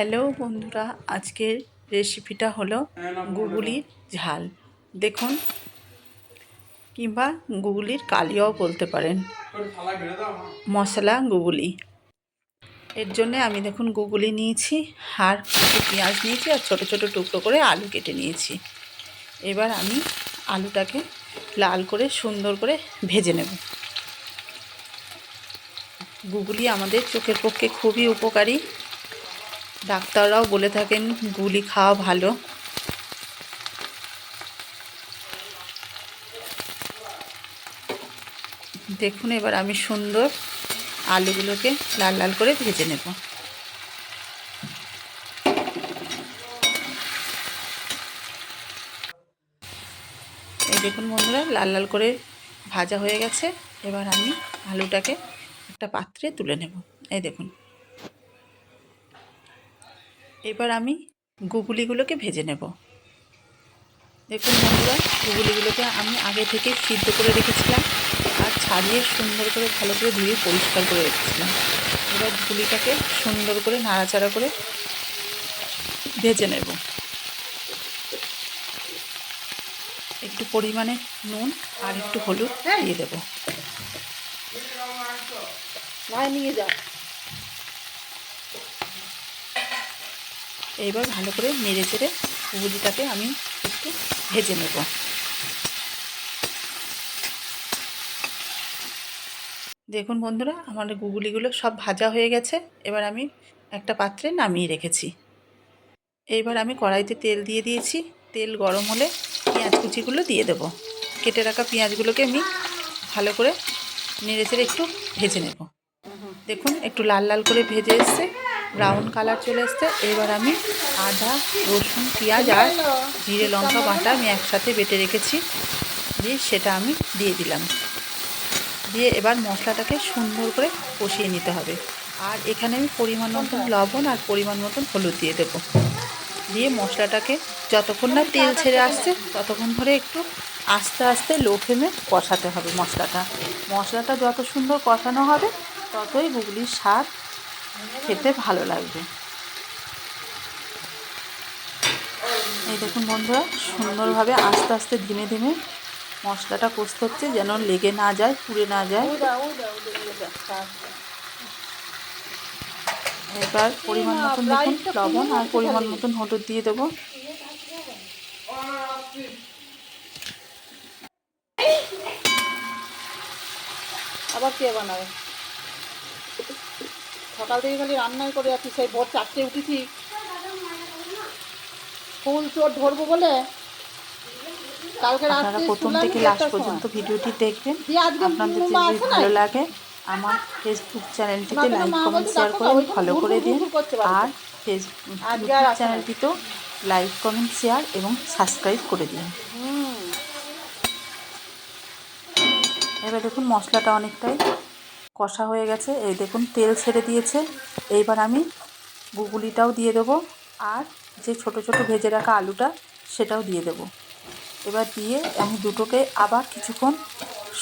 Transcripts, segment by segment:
Hello বন্ধুরা, আজকের রেসিপিটা হলো গুগুলির ঝাল। দেখুন, কিংবা গুগুলির কালিয়াও বলতে পারেন, মশলা গুগুলি। এর জন্যে আমি দেখুন গুগুলি নিয়েছি, আর কিছু পেঁয়াজ নিয়েছি, আর ছোটো ছোটো টুকরো করে আলু কেটে নিয়েছি। এবার আমি আলুটাকে লাল করে সুন্দর করে ভেজে নেব। গুগুলি আমাদের চোখের পক্ষে খুবই উপকারী। ডাক্তাররাও বলে থাকেন গুলি খাওয়া ভালো। দেখুন, এবার আমি সুন্দর আলুগুলোকে লাল লাল করে ভেজে নেব। এই দেখুন বন্ধুরা, লাল লাল করে ভাজা হয়ে গেছে। এবার আমি আলুটাকে একটা পাত্রে তুলে নেব। এই দেখুন, এবার আমি গুগুলিগুলোকে ভেজে নেব। দেখুন বন্ধুরা, গুগুলিগুলোকে আমি আগে থেকে সিদ্ধ করে রেখেছিলাম, আর ছাড়িয়ে সুন্দর করে ভালো করে ধুয়ে পরিষ্কার করে রেখেছিলাম। এবার গুগুলিটাকে সুন্দর করে নাড়াচাড়া করে ভেজে নেব। একটু পরিমাণে নুন আর একটু হলুদ দিয়ে দেবো। এইবার ভালো করে নেড়ে চেড়ে গুগুলিটাকে আমি একটু ভেজে নেব। দেখুন বন্ধুরা, আমার গুগুলিগুলো সব ভাজা হয়ে গেছে। এবার আমি একটা পাত্রে নামিয়ে রেখেছি। এইবার আমি কড়াইতে তেল দিয়ে দিয়েছি। তেল গরম হলে পেঁয়াজ কুচিগুলো দিয়ে দেবো। কেটে রাখা পেঁয়াজগুলোকে আমি ভালো করে নেড়ে চেড়ে একটু ভেজে নেব। দেখুন, একটু লাল লাল করে ভেজে এসছে, ব্রাউন কালার চলে এসছে। এবার আমি আদা, রসুন, পেঁয়াজ আর জিরে লঙ্কা বাটা আমি একসাথে বেটে রেখেছি, দিয়ে সেটা আমি দিয়ে দিলাম। দিয়ে এবার মশলাটাকে সুন্দর করে কষিয়ে নিতে হবে। আর এখানে আমি পরিমাণ মতন লবণ আর পরিমাণ মতন হলুদ দিয়ে দেবো। দিয়ে মশলাটাকে যতক্ষণ না তেল ছেড়ে আসছে ততক্ষণ ধরে একটু আস্তে আস্তে লো ফ্লেমে কষাতে হবে। মশলাটা যত সুন্দর কষানো হবে ততই গুগলির স্বাদ খেতে ভালো লাগবে। এই দেখুন বন্ধুরা, সুন্দরভাবে আস্তে আস্তে ধীমে ধীমে মশলাটা কষতে হচ্ছে, যেন লেগে না যায়, পুড়ে না যায়। এবার পরিমাণ মতন দেখুন লবণ আর পরিমাণ মতন হলুদ দিয়ে দেবো। আবার কে বানাবে? সকাল থেকে খালি রান্নাই করে যাচ্ছি, সেই ভোর 4টে উঠেছি ফুল চোর ধরবো বলে। কালকে আপনারা রাত্রে প্রথম থেকে লাস্ট পর্যন্ত ভিডিওটি দেখবেন। আপনাদের যদি ভালো লাগে আমার ফেসবুক চ্যানেলটিতে লাইক কমেন্ট শেয়ার করে ফলো করে দিন, আর ইউটিউব চ্যানেলটিতেও লাইক কমেন্ট শেয়ার এবং সাবস্ক্রাইব করে দিন। এবার দেখুন মশলাটা অনেকটাই কষা হয়ে গেছে। এই দেখুন তেল ছেড়ে দিয়েছে। এইবার আমি গুগুলিটাও দিয়ে দেবো, আর যে ছোট ছোট ভেজে রাখা আলুটা সেটাও দিয়ে দেবো। এবার দিয়ে আমি দুটোকে আবার কিছুক্ষণ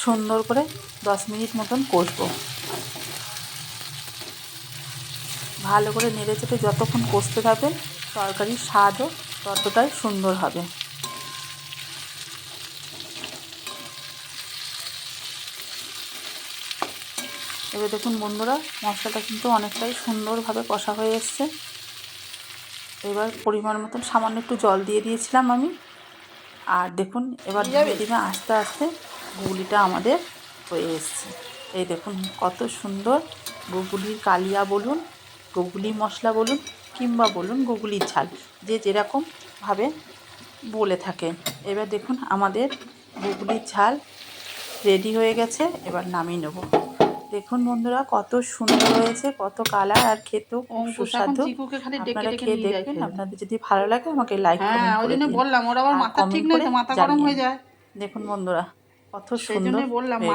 সুন্দর করে 10 মিনিট মতন কষবো। ভালো করে নেড়ে চেড়ে যতক্ষণ কষতে থাকবেন তরকারির স্বাদও ততটাই সুন্দর হবে। এবার দেখুন বন্ধুরা, মশলাটা কিন্তু অনেকটাই সুন্দরভাবে কষা হয়ে এসছে। এবার পরিমাণ মতন সামান্য একটু জল দিয়ে দিয়েছিলাম আমি। আর দেখুন এবার ধীরে ধীরে আস্তে আস্তে গুগলিটা আমাদের হয়ে এসছে। এই দেখুন কত সুন্দর গুগলির কালিয়া বলুন, গুগলি মশলা বলুন, কিংবা বলুন গুগলির ঝাল, যে যেরকমভাবে বলে থাকে। এবার দেখুন আমাদের গুগলির ঝাল রেডি হয়ে গেছে। এবার নামিয়ে নেব। দেখুন বন্ধুরা কত সুন্দর হয়েছে, কত কালার, আর খেতেও খুব সুস্বাদু। আপনারা খেয়ে দেখবেন। আপনাদের যদি ভালো লাগে আমাকে লাইক কমেন্ট করে দিন, বললাম ওর আবার আর মাথা ঠিক কমেন্ট নেই করে তো, মাথা গরম জানিয়ে। হয়ে যায়। দেখুন বন্ধুরা কত সেই সুন্দর জন্যই বললাম। হয়ে